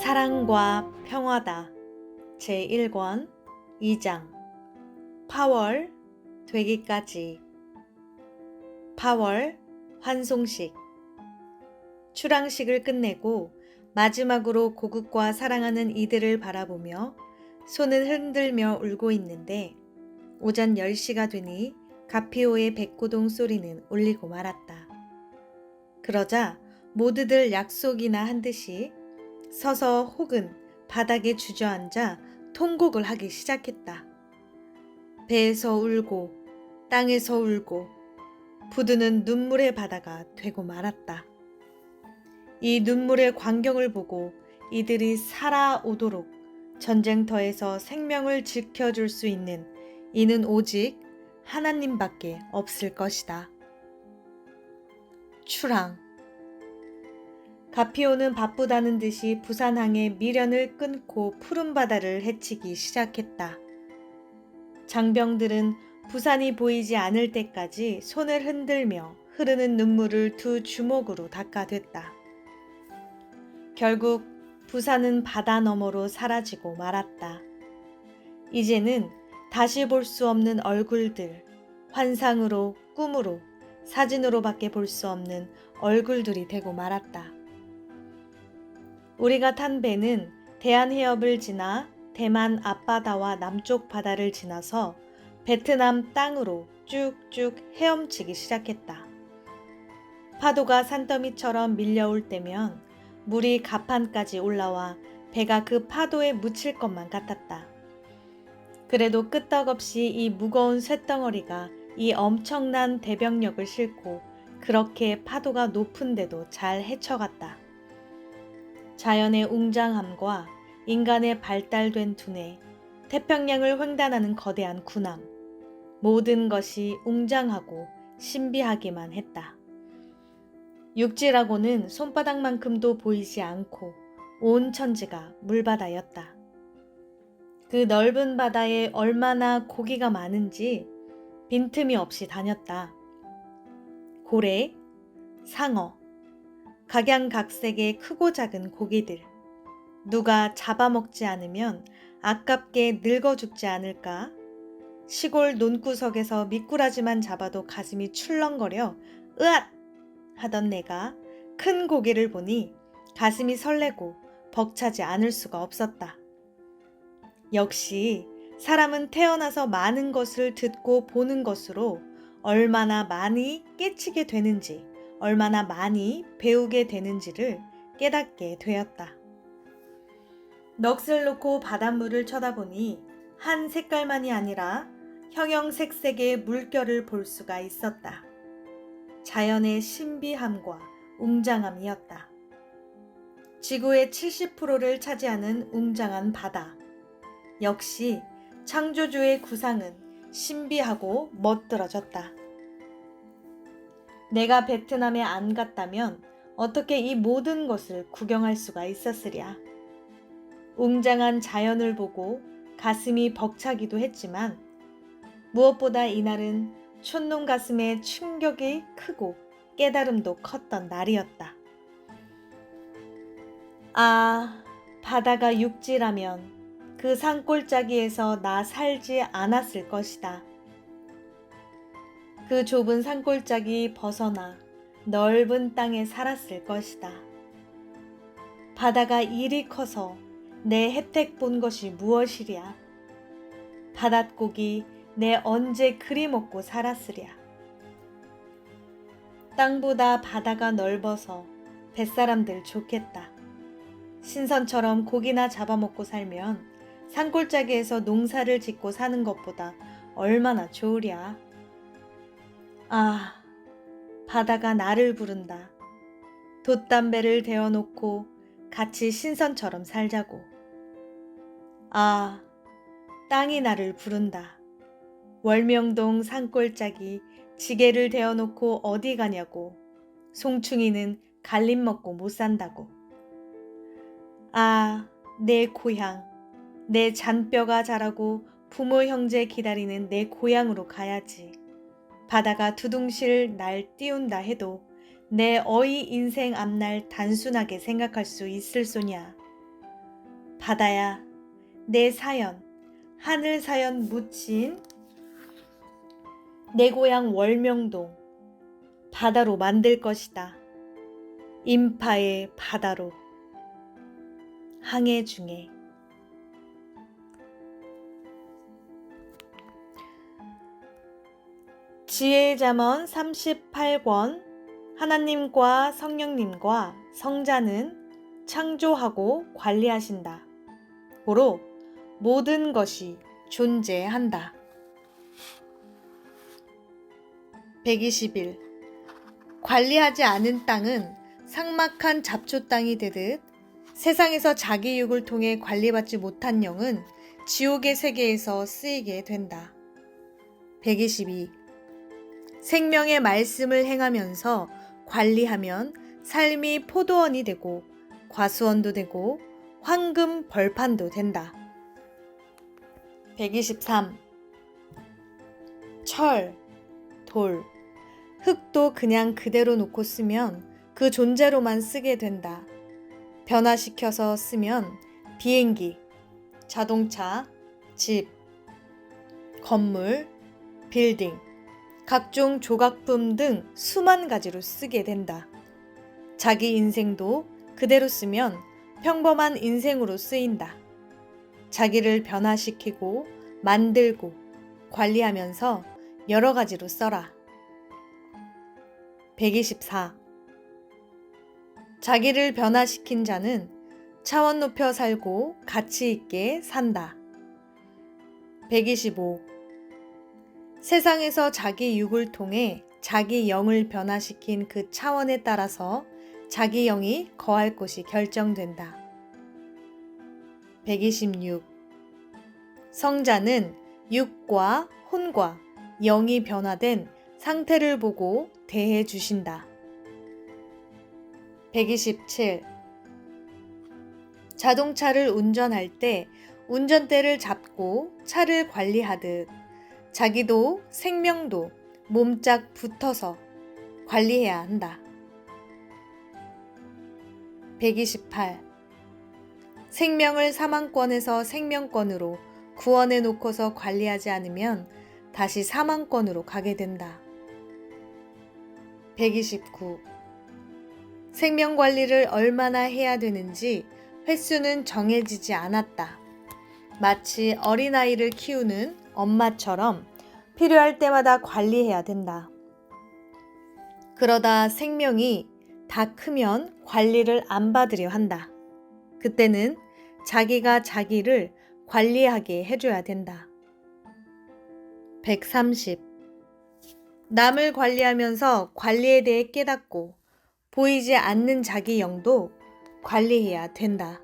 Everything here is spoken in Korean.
사랑과 평화다. 제1권 2장 파월 되기까지. 파월 환송식. 출항식을 끝내고 마지막으로 고국과 사랑하는 이들을 바라보며 손을 흔들며 울고 있는데 오전 10시가 되니 가피오의 백고동 소리는 울리고 말았다. 그러자 모두들 약속이나 한 듯이 서서 혹은 바닥에 주저앉아 통곡을 하기 시작했다. 배에서 울고 땅에서 울고 부두는 눈물의 바다가 되고 말았다. 이 눈물의 광경을 보고 이들이 살아오도록 전쟁터에서 생명을 지켜줄 수 있는 이는 오직 하나님밖에 없을 것이다. 출항. 가피오는 바쁘다는 듯이 부산항의 미련을 끊고 푸른 바다를 헤치기 시작했다. 장병들은 부산이 보이지 않을 때까지 손을 흔들며 흐르는 눈물을 두 주먹으로 닦아댔다. 결국 부산은 바다 너머로 사라지고 말았다. 이제는 다시 볼 수 없는 얼굴들, 환상으로, 꿈으로, 사진으로밖에 볼 수 없는 얼굴들이 되고 말았다. 우리가 탄 배는 대한해협을 지나 대만 앞바다와 남쪽 바다를 지나서 베트남 땅으로 쭉쭉 헤엄치기 시작했다. 파도가 산더미처럼 밀려올 때면 물이 가판까지 올라와 배가 그 파도에 묻힐 것만 같았다. 그래도 끄떡없이 이 무거운 쇳덩어리가 이 엄청난 대병력을 싣고 그렇게 파도가 높은데도 잘 헤쳐갔다. 자연의 웅장함과 인간의 발달된 두뇌, 태평양을 횡단하는 거대한 군함, 모든 것이 웅장하고 신비하기만 했다. 육지라고는 손바닥만큼도 보이지 않고 온 천지가 물바다였다. 그 넓은 바다에 얼마나 고기가 많은지 빈틈이 없이 다녔다. 고래, 상어, 각양각색의 크고 작은 고기들. 누가 잡아먹지 않으면 아깝게 늙어 죽지 않을까? 시골 논구석에서 미꾸라지만 잡아도 가슴이 출렁거려 으앗! 하던 내가 큰 고기를 보니 가슴이 설레고 벅차지 않을 수가 없었다. 역시 사람은 태어나서 많은 것을 듣고 보는 것으로 얼마나 많이 깨치게 되는지, 얼마나 많이 배우게 되는지를 깨닫게 되었다. 넋을 놓고 바닷물을 쳐다보니 한 색깔만이 아니라 형형색색의 물결을 볼 수가 있었다. 자연의 신비함과 웅장함이었다. 지구의 70%를 차지하는 웅장한 바다. 역시 창조주의 구상은 신비하고 멋들어졌다. 내가 베트남에 안 갔다면 어떻게 이 모든 것을 구경할 수가 있었으랴. 웅장한 자연을 보고 가슴이 벅차기도 했지만 무엇보다 이날은 촌놈 가슴에 충격이 크고 깨달음도 컸던 날이었다. 아, 바다가 육지라면 그 산골짜기에서 나 살지 않았을 것이다. 그 좁은 산골짜기 벗어나 넓은 땅에 살았을 것이다. 바다가 이리 커서 내 혜택 본 것이 무엇이랴. 바닷고기 내 언제 그리 먹고 살았으랴. 땅보다 바다가 넓어서 뱃사람들 좋겠다. 신선처럼 고기나 잡아먹고 살면 산골짜기에서 농사를 짓고 사는 것보다 얼마나 좋으랴. 아, 바다가 나를 부른다. 돛담배를 데워놓고 같이 신선처럼 살자고. 아, 땅이 나를 부른다. 월명동 산골짜기 지게를 데워놓고 어디 가냐고. 송충이는 갈림 먹고 못 산다고. 아, 내 고향, 내 잔뼈가 자라고 부모 형제 기다리는 내 고향으로 가야지. 바다가 두둥실 날 띄운다 해도 내 어이 인생 앞날 단순하게 생각할 수 있을 소냐. 바다야, 내 사연, 하늘 사연 묻힌 내 고향 월명동 바다로 만들 것이다. 인파의 바다로. 항해중에. 지혜의 잠언 38권. 하나님과 성령님과 성자는 창조하고 관리하신다. 고로 모든 것이 존재한다. 121. 관리하지 않은 땅은 삭막한 잡초 땅이 되듯 세상에서 자기 육을 통해 관리받지 못한 영은 지옥의 세계에서 쓰이게 된다. 122. 생명의 말씀을 행하면서 관리하면 삶이 포도원이 되고 과수원도 되고 황금 벌판도 된다. 123. 철, 돌, 흙도 그냥 그대로 놓고 쓰면 그 존재로만 쓰게 된다. 변화시켜서 쓰면 비행기, 자동차, 집, 건물, 빌딩, 각종 조각품 등 수만 가지로 쓰게 된다. 자기 인생도 그대로 쓰면 평범한 인생으로 쓰인다. 자기를 변화시키고 만들고 관리하면서 여러 가지로 써라. 124. 자기를 변화시킨 자는 차원 높여 살고 가치 있게 산다. 125. 세상에서 자기 육을 통해 자기 영을 변화시킨 그 차원에 따라서 자기 영이 거할 곳이 결정된다. 126. 성자는 육과 혼과 영이 변화된 상태를 보고 대해 주신다. 127. 자동차를 운전할 때 운전대를 잡고 차를 관리하듯 자기도 생명도 몸짝 붙어서 관리해야 한다. 128. 생명을 사망권에서 생명권으로 구원해 놓고서 관리하지 않으면 다시 사망권으로 가게 된다. 129. 생명 관리를 얼마나 해야 되는지 횟수는 정해지지 않았다. 마치 어린아이를 키우는 엄마처럼 필요할 때마다 관리해야 된다. 그러다 생명이 다 크면 관리를 안 받으려 한다. 그때는 자기가 자기를 관리하게 해줘야 된다. 130. 남을 관리하면서 관리에 대해 깨닫고 보이지 않는 자기 영도 관리해야 된다.